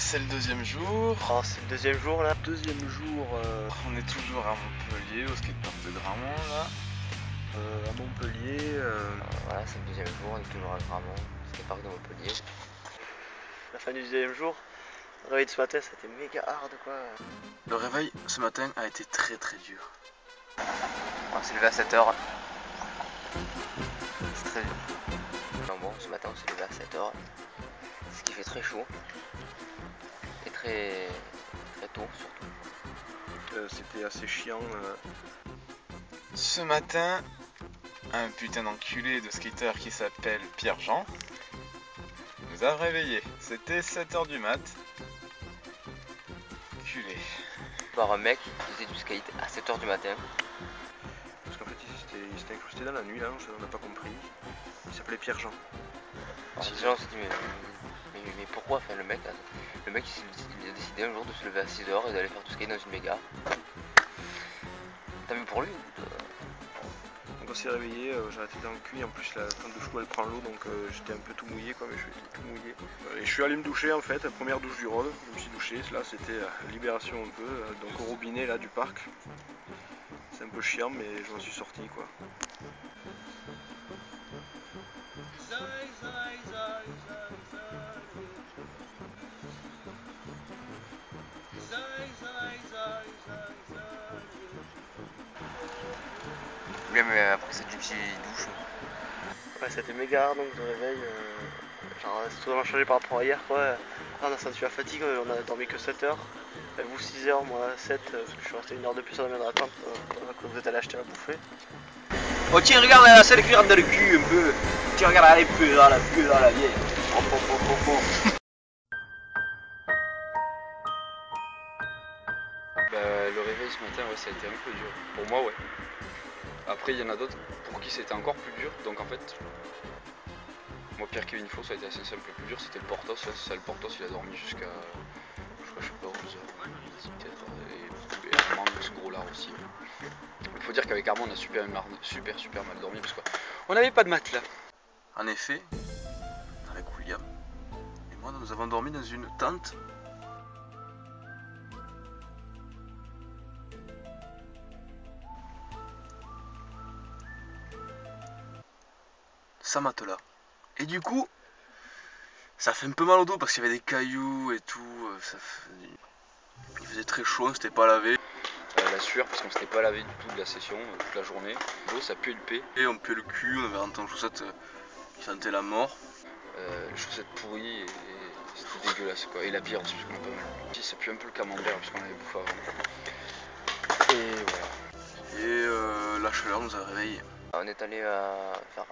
C'est le deuxième jour. Oh, c'est le deuxième jour là. Deuxième jour, on est toujours à Montpellier, au skatepark de Gramont là. À Montpellier, voilà, c'est le deuxième jour, on est toujours à Gramont, skatepark de Montpellier. La fin du deuxième jour, le réveil de ce matin, c'était méga hard quoi. Le réveil ce matin a été très dur. On s'est levé à 7h. C'est très dur. Bon, ce matin on s'est levé à 7h. Ce qui fait très chaud. Et très tôt surtout. C'était assez chiant. Ce matin, un putain d'enculé de skater qui s'appelle Pierre-Jean nous a réveillés. C'était 7h du mat. Enculé. Par un mec qui faisait du skate à 7h du matin. Parce qu'en fait il s'était incrusté dans la nuit là, on n'a pas compris. Il s'appelait Pierre-Jean. Alors, les gens se disent mais pourquoi, enfin, le mec il a décidé un jour de se lever à 6h et d'aller faire du skate dans une méga. T'as vu pour lui? Donc on s'est réveillé, j'ai la tête dans le cul, en plus la tente de chou elle prend l'eau donc j'étais un peu tout mouillé quoi, mais je suis tout mouillé. Et je suis allé me doucher en fait, première douche du rôle, je me suis douché, là c'était libération un peu, donc au robinet là du parc. C'est un peu chiant mais je m'en suis sorti quoi. Mais après cette petite douche. Ouais, c'était méga hard donc le réveil. Genre c'est totalement changé par rapport à hier quoi. Là, on a senti la fatigue, on a dormi que 7 heures. Vous 6 heures, moi 7, parce que je suis resté une heure de plus à la main d'attente quand vous êtes allé acheter à bouffer. Oh tiens regarde la selle qui rentre dans le cul un peu. Tiens regarde elle est peu dans la vieille. Le réveil ce matin, ouais, ça a été un peu dur. Pour moi, ouais. Après, il y en a d'autres pour qui c'était encore plus dur. Donc en fait, moi, Pierre Kevin Faux, ça a été assez simple. Le plus dur, c'était le Portos. Là, c'est ça, le Portos, il a dormi jusqu'à, je sais pas, 11h peut-être. Et Armand, ce gros lard aussi. Il faut dire qu'avec Armand, on a super mal dormi parce qu'on n'avait pas de matelas. En effet, avec William et moi, nous avons dormi dans une tente. Sans matelas. Et du coup, ça fait un peu mal au dos parce qu'il y avait des cailloux et tout. Il faisait très chaud, on s'était pas lavé. La sueur parce qu'on s'était pas lavé du tout de la session, toute la journée. L'eau, ça puait le paix. Et on puait le cul, on avait rentré en chaussettes qui sentait la mort. Les chaussettes pourries et c'était dégueulasse quoi. Et la bière aussi parce qu'on a pas mal. Si, ça pue un peu le camembert parce qu'on avait bouffé avant. Et voilà. Et la chaleur nous a réveillés. On est allé faire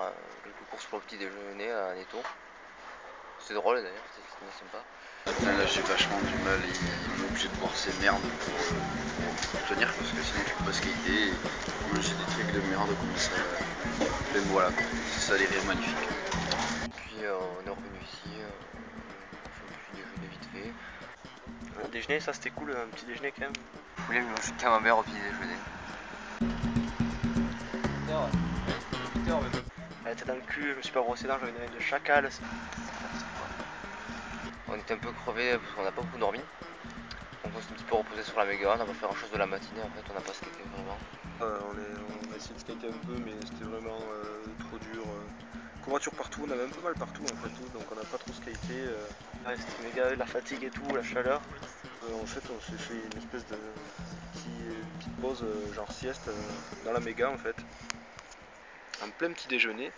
quelques courses pour le petit déjeuner à Netto. C'est drôle d'ailleurs, c'était sympa. Maintenant là j'ai vachement du mal et on est obligé de boire ces merdes pour tenir parce que sinon tu peux pas skater et manger des trucs de merde comme ça. Mais voilà, c'est ça les rires magnifiques. Puis on est revenu ici, on fait un petit déjeuner vite fait. Un déjeuner, ça c'était cool, un petit déjeuner quand même. Je voulais manger de camembert au petit déjeuner. Elle était dans le cul, je me suis pas brossé dents, j'avais une oreille de chacal. On était un peu crevés parce qu'on n'a pas beaucoup dormi. Donc on s'est un petit peu reposé sur la méga, on n'a pas fait grand chose de la matinée en fait, on n'a pas skaté vraiment. On a essayé de skater un peu mais c'était vraiment trop dur. Courbature partout, on avait un peu mal partout en fait, donc on n'a pas trop skaté. Ouais, c'était méga, la fatigue et tout, la chaleur. En fait on s'est fait une espèce de petite pause genre sieste dans la méga en fait. En plein petit déjeuner,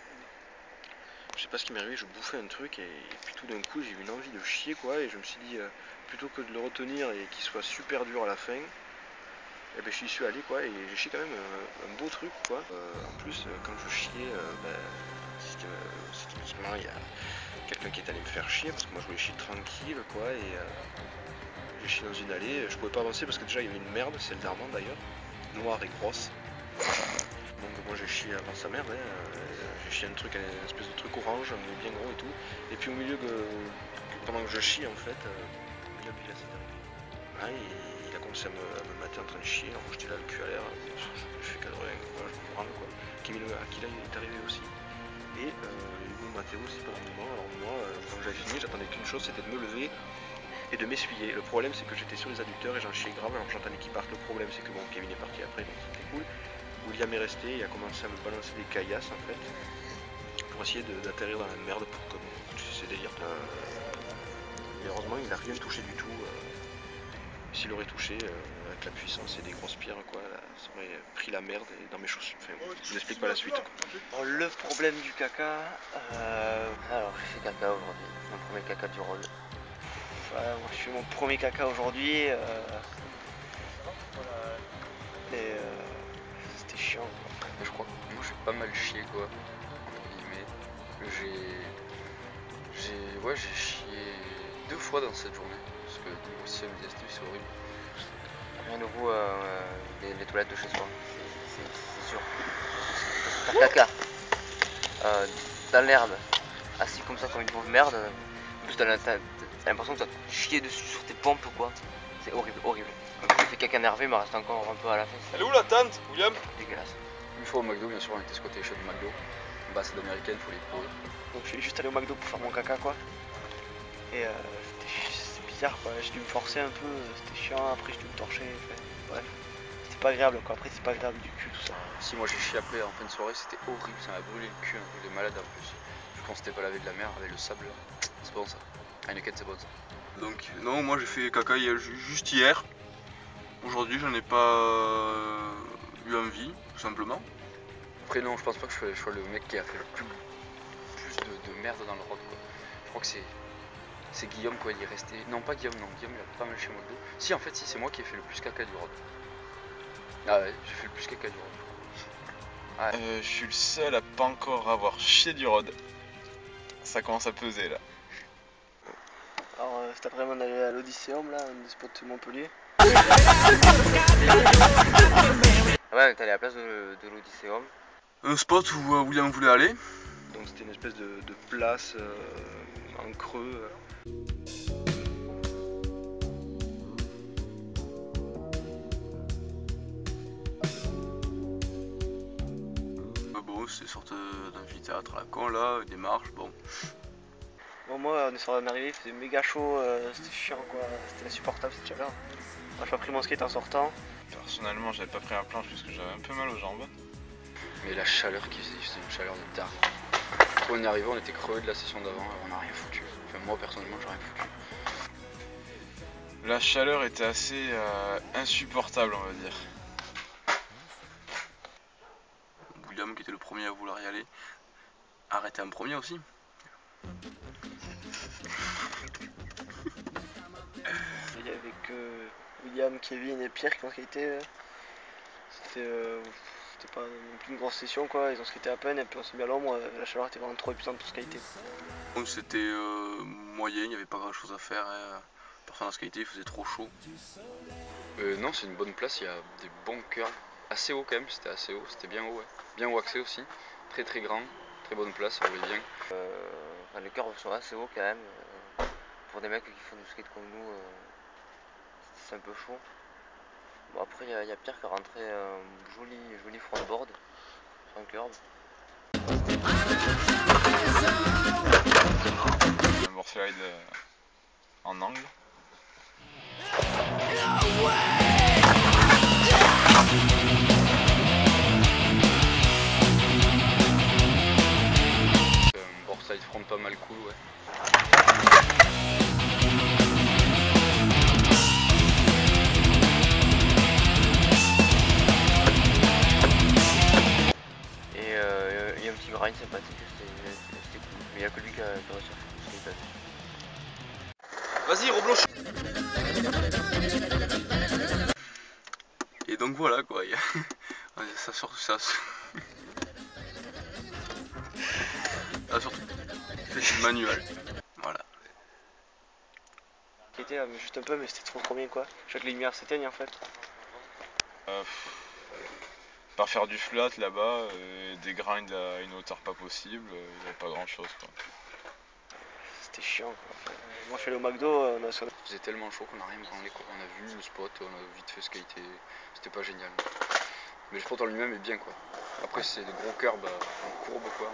je sais pas ce qui m'est arrivé, je bouffais un truc et puis tout d'un coup j'ai eu une envie de chier quoi et je me suis dit plutôt que de le retenir et qu'il soit super dur à la fin, et ben j'y suis allé quoi et j'ai chié quand même un beau truc quoi. En plus quand je chiais, systématiquement quelqu'un qui est allé me faire chier parce que moi je voulais chier tranquille quoi et j'ai chié dans une allée, je pouvais pas avancer parce que déjà il y avait une merde, celle d'Armand d'ailleurs, noire et grosse. Donc moi j'ai chié avant sa merde, j'ai chié un truc, une espèce de truc orange mais bien gros et tout. Et puis au milieu pendant que je chie en fait, il a bu l'acide. Ouais, il a commencé à me mater en train de chier, alors j'étais là le cul à l'air, je fais cadrer, voilà, je me branle quoi. Akila est arrivé aussi. Et Hugo Mathéo aussi pendant un moment, alors moi quand j'avais fini j'attendais qu'une chose, c'était de me lever et de m'essuyer. Le problème c'est que j'étais sur les adducteurs et j'en chiais grave alors j'entendais qu'il parte. Le problème c'est que bon, Kevin est parti après donc c'était cool. William est resté et a commencé à me balancer des caillasses en fait pour essayer d'atterrir dans la merde pour que tu sais, c'est délire. Et heureusement il n'a rien touché du tout. S'il aurait touché avec la puissance et des grosses pierres quoi, ça aurait pris la merde et dans mes chaussures. Enfin, je vous explique pas la suite. Bon, le problème du caca, alors j'ai fait caca aujourd'hui, mon premier caca du rôle. Voilà, moi je fais mon premier caca aujourd'hui et c'était chiant quoi. Je crois que moi j'ai pas mal chié quoi, entre guillemets. J'ai chié 2 fois dans cette journée, parce que aussi à digestif c'est horrible. Rien de nouveau, les toilettes de chez soi, c'est sûr. Faire caca dans l'herbe, assis comme ça comme une pauvre merde, en plus t'as l'impression que t'as chié dessus sur tes pompes quoi. C'est horrible, horrible. J'ai fait caca énervé, il me reste encore un peu à la fesse. Elle est où la tente, William? Dégueulasse. Une fois au McDo, bien sûr, on était squatté chez le McDo. Bah, c'est d'américaine, faut les prouver. Donc je suis juste allé au McDo pour faire mon caca quoi. Et c'était bizarre quoi, j'ai dû me forcer un peu, c'était chiant, après j'ai dû me torcher, enfin, bref. C'était pas agréable quoi, après c'est pas agréable du cul tout ça. Si moi j'ai chié après en fin de soirée, c'était horrible, ça m'a brûlé le cul, un peu de malade en plus. Je pense que c'était pas lavé de la mer avec le sable, c'est bon ça. Heineken c'est bon ça. Donc non, moi j'ai fait caca juste hier. Aujourd'hui j'en ai pas eu envie, tout simplement. Après non, je pense pas que je sois le mec qui a fait le plus de merde dans le road quoi. Je crois que c'est Guillaume quoi, il est resté... Non pas Guillaume, non, Guillaume il a pas mal chez McDo. Si en fait si, c'est moi qui ai fait le plus caca du road. Ah ouais, j'ai fait le plus caca du road. Je suis le seul à pas encore avoir chié du rod. Ça commence à peser là. Alors cet après-midi on allait à l'Odysseum là, un des spots de Montpellier. Ouais, t'es allé à la place de l'Odysseum. Un spot où William voulait aller. Donc c'était une espèce de place en creux. Bon, c'est une sorte d'amphithéâtre à la con là, des marches, bon. Bon moi on est arrivé, il faisait méga chaud, c'était chiant quoi, c'était insupportable cette chaleur. Moi j'ai pas pris mon skate en sortant. Personnellement, j'avais pas pris la planche parce que j'avais un peu mal aux jambes. Mais la chaleur qu'il faisait, c'était une chaleur de dingue. Quand on est arrivé, on était crevés de la session d'avant, on n'a rien foutu. Enfin moi personnellement, j'ai rien foutu. La chaleur était assez insupportable, on va dire. William, qui était le premier à vouloir y aller, arrêté en premier aussi. Il y avait que William, Kevin et Pierre qui ont skaté. C'était pas non plus une grosse session quoi, ils ont skaté à peine et puis on s'est mis à l'ombre, la chaleur était vraiment trop épuisante pour skater. Donc c'était moyen, il n'y avait pas grand chose à faire, hein. Personne à skater, il faisait trop chaud. Non, c'est une bonne place, il y a des bons curls. Assez haut quand même, c'était assez haut, c'était bien haut, ouais. Bien waxé aussi, très très grand, très bonne place, on voyait bien. Les curves sont assez hauts quand même. Pour des mecs qui font du skate comme nous, c'est un peu chaud. Bon après il y a Pierre qui a rentré un joli frontboard sans curve. Un boardslide en angle. Boardside front pas mal cool, ouais. Il y a un petit grind sympathique, c'était cool. Mais il n'y a que lui qui a réussi à faire ce qu'il a fait. Vas-y, reblanche. Et donc voilà quoi, ça sort ça. Ah, surtout, c'est manuel. skater là, mais juste un peu, mais c'était trop bien quoi. Je vois que les lumières s'éteignent en fait. Par faire du flat là-bas, des grinds à une hauteur pas possible, il n'y a pas grand chose quoi. C'était chiant quoi. Enfin, moi je suis allé au McDo, on a Il faisait tellement chaud qu'on n'a rien branlé quoi. On a vu le spot, on a vite fait skater, c'était pas génial. Mais le spot en lui-même est bien quoi. Après c'est des gros curbs en courbe quoi.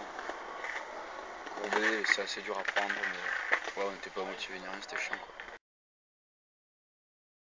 Courbé, c'est assez dur à prendre, mais ouais on n'était pas motivé ni rien, c'était chiant quoi.